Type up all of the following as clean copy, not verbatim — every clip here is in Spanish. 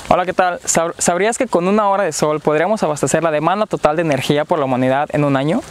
Hola, ¿qué tal? ¿Sabrías que con una hora de sol podríamos abastecer la demanda total de energía por la humanidad en un año?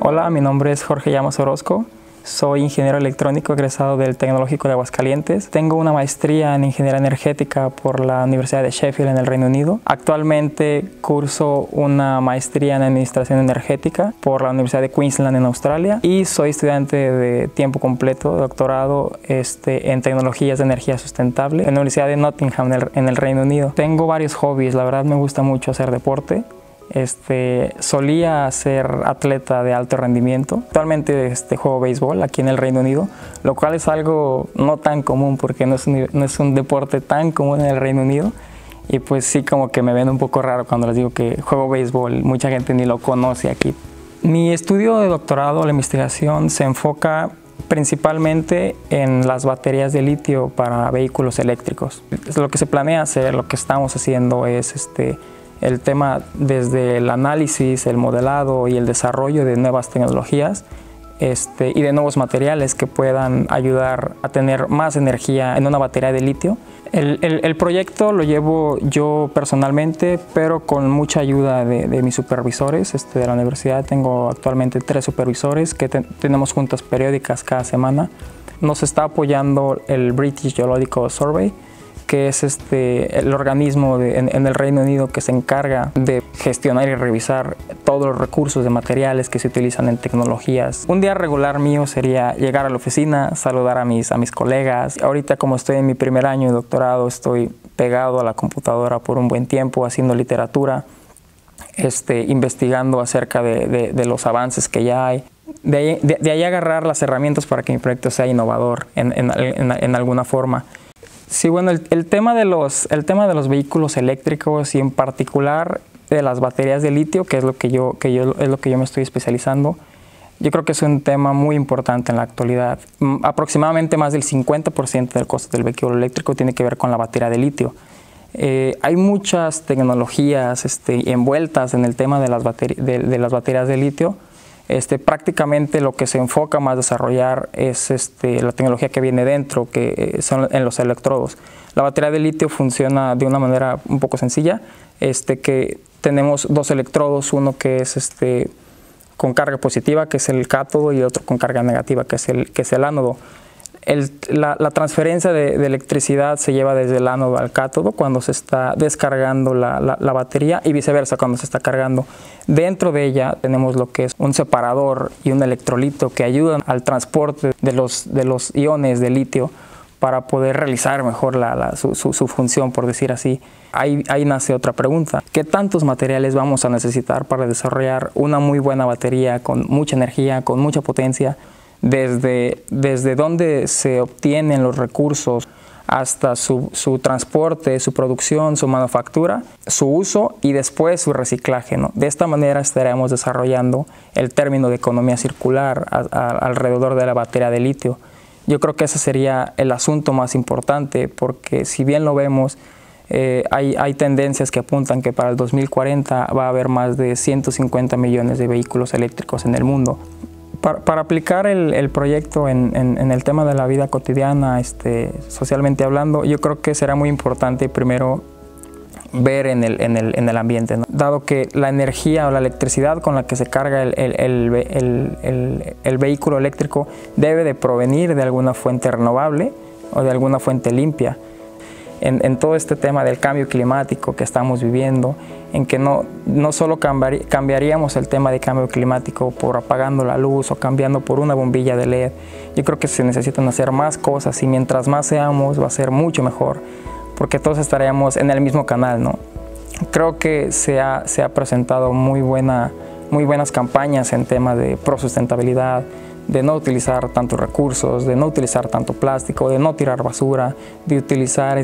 Hola, mi nombre es Jorge Llamas Orozco. Soy ingeniero electrónico egresado del Tecnológico de Aguascalientes. Tengo una maestría en ingeniería energética por la Universidad de Sheffield en el Reino Unido. Actualmente curso una maestría en administración energética por la Universidad de Queensland en Australia y soy estudiante de tiempo completo, doctorado en tecnologías de energía sustentable en la Universidad de Nottingham en el Reino Unido. Tengo varios hobbies, la verdad me gusta mucho hacer deporte. Solía ser atleta de alto rendimiento. Actualmente juego béisbol aquí en el Reino Unido, lo cual es algo no tan común porque no es un deporte tan común en el Reino Unido. Y pues sí, como que me ven un poco raro cuando les digo que juego béisbol. Mucha gente ni lo conoce aquí. Mi estudio de doctorado, la investigación, se enfoca principalmente en las baterías de litio para vehículos eléctricos. Lo que se planea hacer, lo que estamos haciendo es el tema desde el análisis, el modelado y el desarrollo de nuevas tecnologías y de nuevos materiales que puedan ayudar a tener más energía en una batería de litio. El proyecto lo llevo yo personalmente, pero con mucha ayuda de mis supervisores de la universidad. Tengo actualmente 3 supervisores que tenemos juntas periódicas cada semana. Nos está apoyando el British Geological Survey, que es el organismo en el Reino Unido que se encarga de gestionar y revisar todos los recursos de materiales que se utilizan en tecnologías. Un día regular mío sería llegar a la oficina, saludar a mis colegas. Ahorita, como estoy en mi primer año de doctorado, estoy pegado a la computadora por un buen tiempo haciendo literatura, investigando acerca de los avances que ya hay. De ahí agarrar las herramientas para que mi proyecto sea innovador en alguna forma. Sí, bueno, el tema de los vehículos eléctricos y en particular de las baterías de litio, que es lo que yo me estoy especializando, yo creo que es un tema muy importante en la actualidad. Aproximadamente más del 50% del costo del vehículo eléctrico tiene que ver con la batería de litio. Hay muchas tecnologías envueltas en el tema de las baterías de litio. Prácticamente lo que se enfoca más a desarrollar es la tecnología que viene dentro, que son en los electrodos. La batería de litio funciona de una manera un poco sencilla, que tenemos 2 electrodos, uno que es con carga positiva, que es el cátodo, y otro con carga negativa, que es el ánodo. La transferencia de electricidad se lleva desde el ánodo al cátodo cuando se está descargando la batería y viceversa cuando se está cargando. Dentro de ella tenemos lo que es un separador y un electrolito que ayudan al transporte de los iones de litio para poder realizar mejor su función, por decir así. Ahí nace otra pregunta. ¿Qué tantos materiales vamos a necesitar para desarrollar una muy buena batería con mucha energía, con mucha potencia? Desde dónde se obtienen los recursos hasta su transporte, su producción, su manufactura, su uso y después su reciclaje, ¿no? De esta manera estaremos desarrollando el término de economía circular alrededor de la batería de litio. Yo creo que ese sería el asunto más importante, porque si bien lo vemos, hay tendencias que apuntan que para el 2040 va a haber más de 150 millones de vehículos eléctricos en el mundo. Para aplicar el proyecto en el tema de la vida cotidiana, socialmente hablando, yo creo que será muy importante primero ver en el ambiente, ¿no? Dado que la energía o la electricidad con la que se carga el vehículo eléctrico debe de provenir de alguna fuente renovable o de alguna fuente limpia. En todo este tema del cambio climático que estamos viviendo, en que no solo cambiaríamos el tema de cambio climático por apagando la luz o cambiando por una bombilla de LED. Yo creo que se necesitan hacer más cosas y mientras más seamos va a ser mucho mejor, porque todos estaríamos en el mismo canal, ¿no? Creo que se ha presentado muy buenas campañas en tema de prosustentabilidad, de no utilizar tantos recursos, de no utilizar tanto plástico, de no tirar basura, de utilizar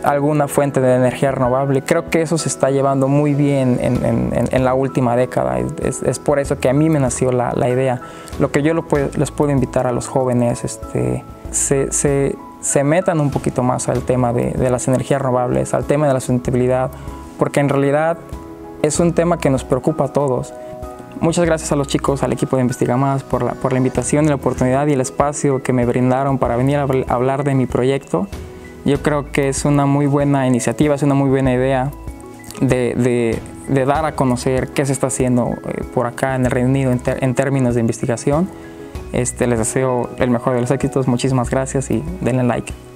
alguna fuente de energía renovable. Creo que eso se está llevando muy bien en la última década. Es por eso que a mí me nació la idea. Lo que yo les puedo invitar a los jóvenes, se metan un poquito más al tema de las energías renovables, al tema de la sustentabilidad, porque en realidad es un tema que nos preocupa a todos. Muchas gracias a los chicos, al equipo de Investiga Más por la invitación y la oportunidad y el espacio que me brindaron para venir a hablar de mi proyecto. Yo creo que es una muy buena iniciativa, es una muy buena idea de dar a conocer qué se está haciendo por acá en el Reino Unido en términos de investigación. Les deseo el mejor de los éxitos, muchísimas gracias y denle like.